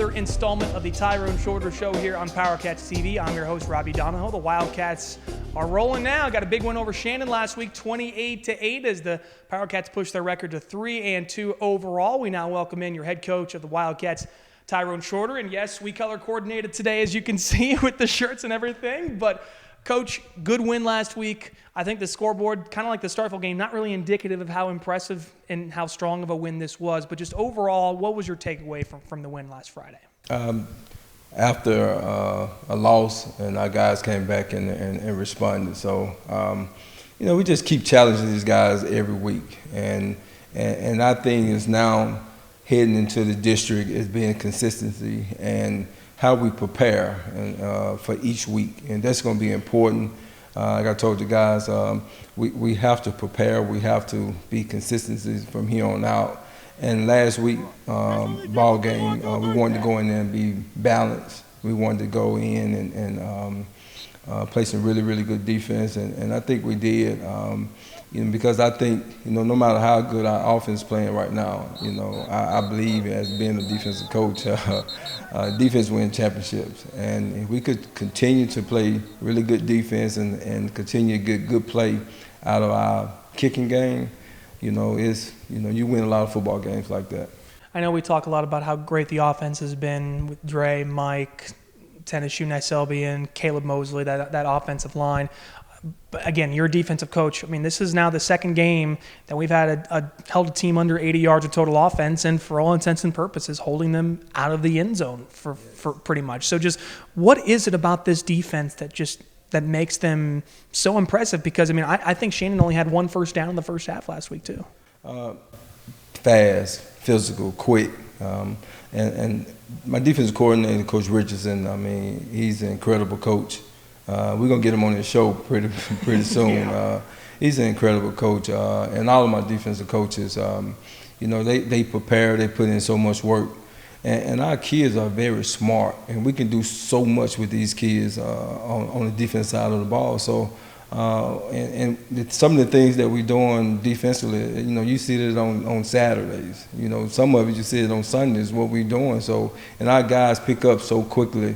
another installment of the Tyrone Shorter Show here on PowerCatsTV. I'm your host, Robbie Donahoe. The Wildcats are rolling now. Got a big win over Shannon last week, 28-8, as the PowerCats push their record to 3-2 overall. We now welcome in your head coach of the Wildcats, Tyrone Shorter. And yes, we color coordinated today, as you can see, with the shirts and everything. But Coach, good win last week. I think the scoreboard, kind of like the Starkville game, not really indicative of how impressive and how strong of a win this was, but just overall, what was your takeaway from the win last Friday? After a loss, and our guys came back and responded. So, we just keep challenging these guys every week. And our thing is now heading into the district is being consistency and how we prepare for each week, and that's going to be important. Like I told the guys, we have to prepare. We have to be consistency from here on out. And last week, ball game, we wanted to go in there and be balanced. We wanted to go in and play some really, really good defense, and I think we did. Because I think, no matter how good our offense is playing right now, I believe as being a defensive coach, defense wins championships. And if we could continue to play really good defense and continue to get good play out of our kicking game, you win a lot of football games like that. I know we talk a lot about how great the offense has been with Dre, Mike, Tennessee, Nyselby, and Caleb Mosley, that offensive line. But again, you're a defensive coach. I mean, this is now the second game that we've had held a team under 80 yards of total offense, and for all intents and purposes, holding them out of the end zone for pretty much. So just what is it about this defense that makes them so impressive? Because, I think Shannon only had one first down in the first half last week too. Fast, physical, quick. And my defensive coordinator, Coach Richardson, he's an incredible coach. We're going to get him on the show pretty soon. Yeah. He's an incredible coach. And all of my defensive coaches, they prepare, they put in so much work. And our kids are very smart, and we can do so much with these kids on the defense side of the ball. So, and some of the things that we're doing defensively, you see it on Saturdays. Some of it you see it on Sundays, what we're doing. So, and our guys pick up so quickly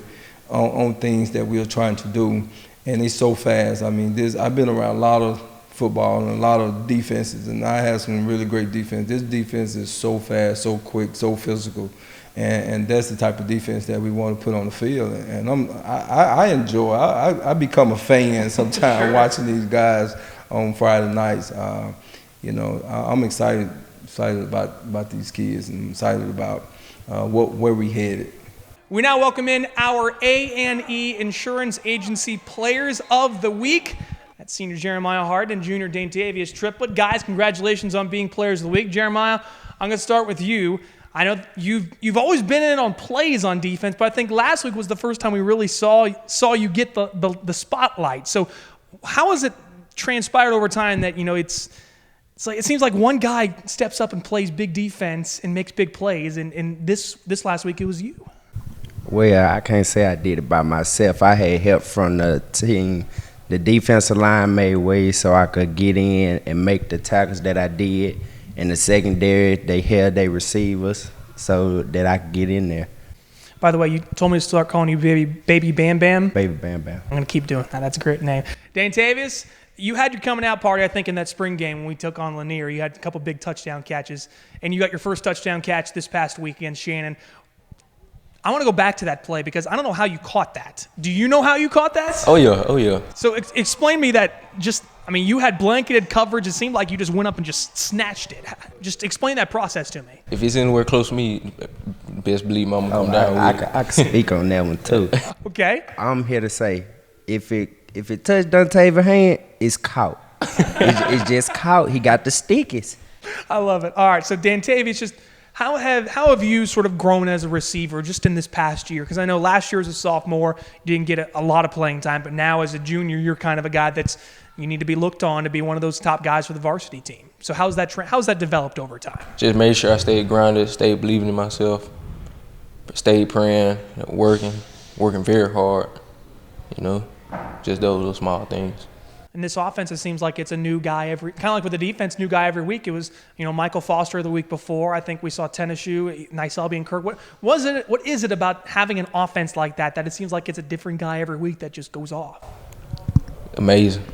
on things that we're trying to do, and it's so fast. I've been around a lot of football and a lot of defenses, and I have some really great defense. This defense is so fast, so quick, so physical, and that's the type of defense that we want to put on the field. And I enjoy. I become a fan sometimes watching these guys on Friday nights. I'm excited about these kids, and excited about where we headed. We now welcome in our A&E Insurance Agency Players of the Week. That's senior Jehmiah Harden and junior Dantavius Triplett. Guys, congratulations on being Players of the Week. Jehmiah, I'm going to start with you. I know you've always been in on plays on defense, but I think last week was the first time we really saw you get the spotlight. So how has it transpired over time that, it's like it seems like one guy steps up and plays big defense and makes big plays, and this last week it was you? Well, I can't say I did it by myself. I had help from the team. The defensive line made ways so I could get in and make the tackles that I did. In the secondary, they held their receivers so that I could get in there. By the way, you told me to start calling you Baby Bam Bam. Baby Bam Bam. I'm going to keep doing that. That's a great name. Dantavius, you had your coming out party, I think, in that spring game when we took on Lanier. You had a couple big touchdown catches, and you got your first touchdown catch this past week against Shannon. I want to go back to that play because I don't know how you caught that. Do you know how you caught that? Oh, yeah. So explain me that you had blanketed coverage. It seemed like you just went up and just snatched it. Just explain that process to me. If it's anywhere close to me, best believe I'm going to come down with it. I can speak on that one, too. Okay. I'm here to say, if it touched Dantavius' hand, it's caught. it's just caught. He got the stickies. I love it. All right, so Dantavius, How have you sort of grown as a receiver just in this past year? Because I know last year as a sophomore, you didn't get a lot of playing time, but now as a junior, you're kind of a guy you need to be looked on to be one of those top guys for the varsity team. So how's that developed over time? Just made sure I stayed grounded, stayed believing in myself, stayed praying, working very hard, just those little small things. In this offense, it seems like it's a new guy kind of like with the defense, new guy every week. It was, Michael Foster the week before. I think we saw Tenishu, Nyselby, and Kirk. What is it about having an offense like that it seems like it's a different guy every week that just goes off? Amazing.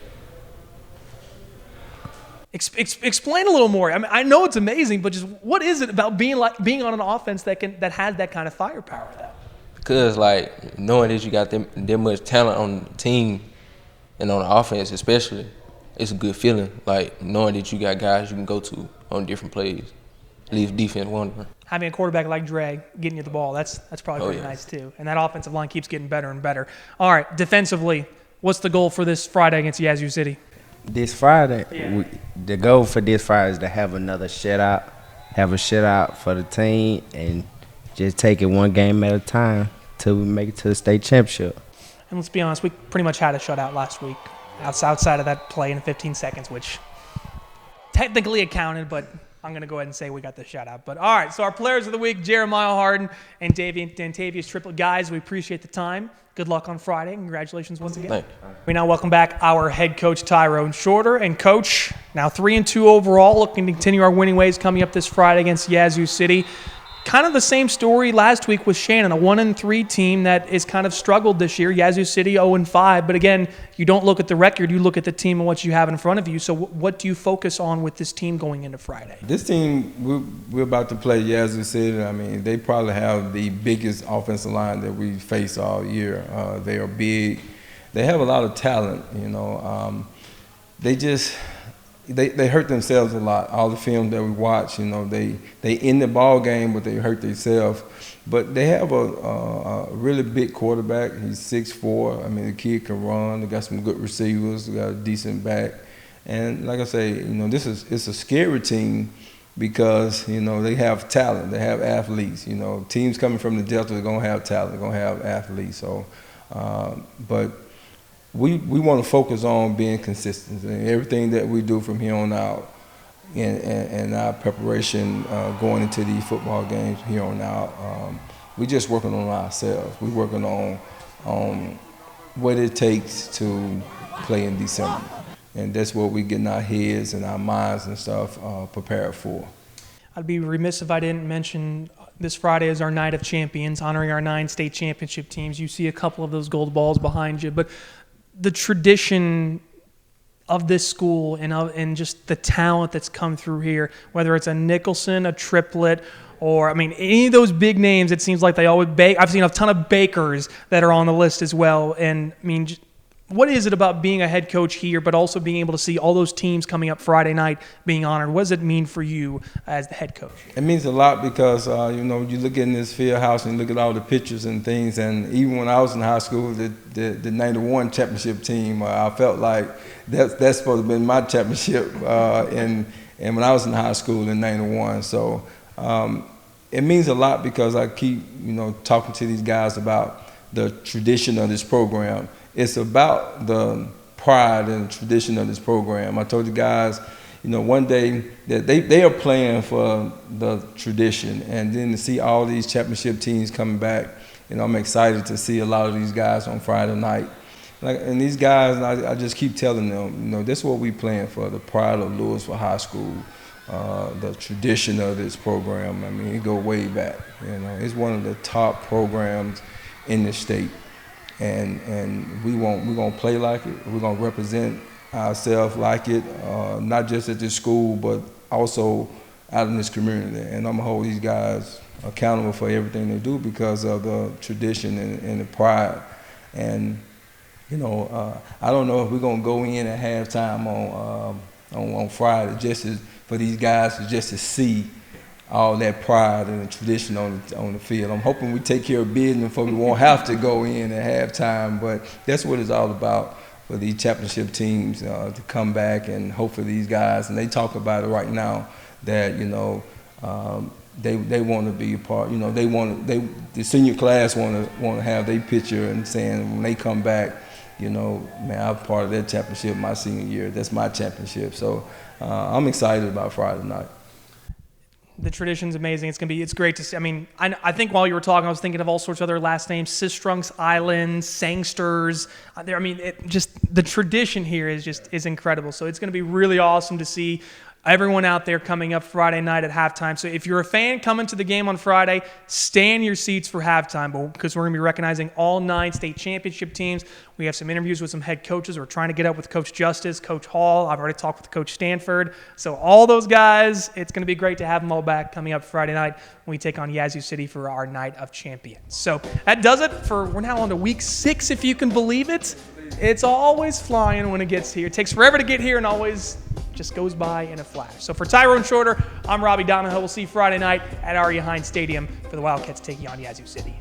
Explain a little more. I mean, I know it's amazing, but just what is it about being on an offense that has that kind of firepower? Because knowing that you got that much talent on the team and on the offense especially, it's a good feeling. Knowing that you got guys you can go to on different plays, leave defense wondering. Having a quarterback like Dre getting you the ball, that's probably pretty nice too. And that offensive line keeps getting better and better. All right, defensively, what's the goal for this Friday against Yazoo City? This Friday, the goal for this Friday is to have another shutout, have a shutout for the team, and just take it one game at a time till we make it to the state championship. And let's be honest, we pretty much had a shutout last week outside of that play in 15 seconds, which technically it counted, but I'm going to go ahead and say we got the shutout. But all right, so our players of the week, Jehmiah, Harden, and Dantavius Triplett. Guys, we appreciate the time. Good luck on Friday. Congratulations once again. Thanks. We now welcome back our head coach, Tyrone Shorter. And coach, now 3-2 overall, looking to continue our winning ways coming up this Friday against Yazoo City. Kind of the same story last week with Shannon, a 1-3 team that is kind of struggled this year. Yazoo City 0-5, but again, you don't look at the record, you look at the team and what you have in front of you. So what do you focus on with this team going into Friday? This team, we're about to play Yazoo City. I mean, they probably have the biggest offensive line that we face all year. They are big. They have a lot of talent, They hurt themselves a lot. All the film that we watch, they in the ball game, but they hurt themselves. But they have a really big quarterback. He's 6'4". I mean, the kid can run. They got some good receivers. They got a decent back. And like I say, it's a scary team because they have talent. They have athletes. Teams coming from the Delta are gonna have talent. They're gonna have athletes. So, but. We want to focus on being consistent in everything that we do from here on out, and our preparation going into these football games here on out. We just working on ourselves. We working on what it takes to play in December, and that's what we getting our heads and our minds and stuff prepared for. I'd be remiss if I didn't mention this Friday is our Night of Champions, honoring our 9 state championship teams. You see a couple of those gold balls behind you, but the tradition of this school and just the talent that's come through here, whether it's a Nicholson, a Triplett, or, any of those big names, it seems like they always I've seen a ton of Bakers that are on the list as well. And, what is it about being a head coach here, but also being able to see all those teams coming up Friday night being honored? What does it mean for you as the head coach? It means a lot because, you look in this field house and look at all the pictures and things. And even when I was in high school, the 91 championship team, I felt like that's supposed to have been my championship and when I was in high school in 91. So it means a lot because I keep, talking to these guys about the tradition of this program. It's about the pride and tradition of this program. I told you guys, one day that they are playing for the tradition, and then to see all these championship teams coming back, I'm excited to see a lot of these guys on Friday night. And these guys, I just keep telling them, this is what we playing for, the pride of Louisville High School, the tradition of this program. It go way back. It's one of the top programs in the state. And we're gonna play like it. We're gonna represent ourselves like it, not just at this school, but also out in this community. And I'm gonna hold these guys accountable for everything they do because of the tradition and the pride. And I don't know if we're gonna go in at halftime on Friday for these guys to see all that pride and the tradition on the field. I'm hoping we take care of business before we won't have to go in at halftime, but that's what it's all about for these championship teams to come back, and hopefully these guys, and they talk about it right now, that they want to be a part. The senior class want to have their picture and saying when they come back, man, I'm part of that championship my senior year. That's my championship. So I'm excited about Friday night. The tradition's amazing. It's great to see. I mean, I think while you were talking, I was thinking of all sorts of other last names: Sistrunks Island, Sangsters. The tradition here is incredible. So it's going to be really awesome to see everyone out there coming up Friday night at halftime. So if you're a fan coming to the game on Friday, stay in your seats for halftime, because we're going to be recognizing all 9 state championship teams. We have some interviews with some head coaches. We're trying to get up with Coach Justice, Coach Hall. I've already talked with Coach Stanford. So all those guys, it's going to be great to have them all back coming up Friday night when we take on Yazoo City for our Night of Champions. So that does it we're now on to week 6, if you can believe it. It's always flying when it gets here. It takes forever to get here and always just goes by in a flash. So for Tyrone Shorter, I'm Robbie Donahoe. We'll see you Friday night at RE Hinze Stadium for the Wildcats taking on Yazoo City.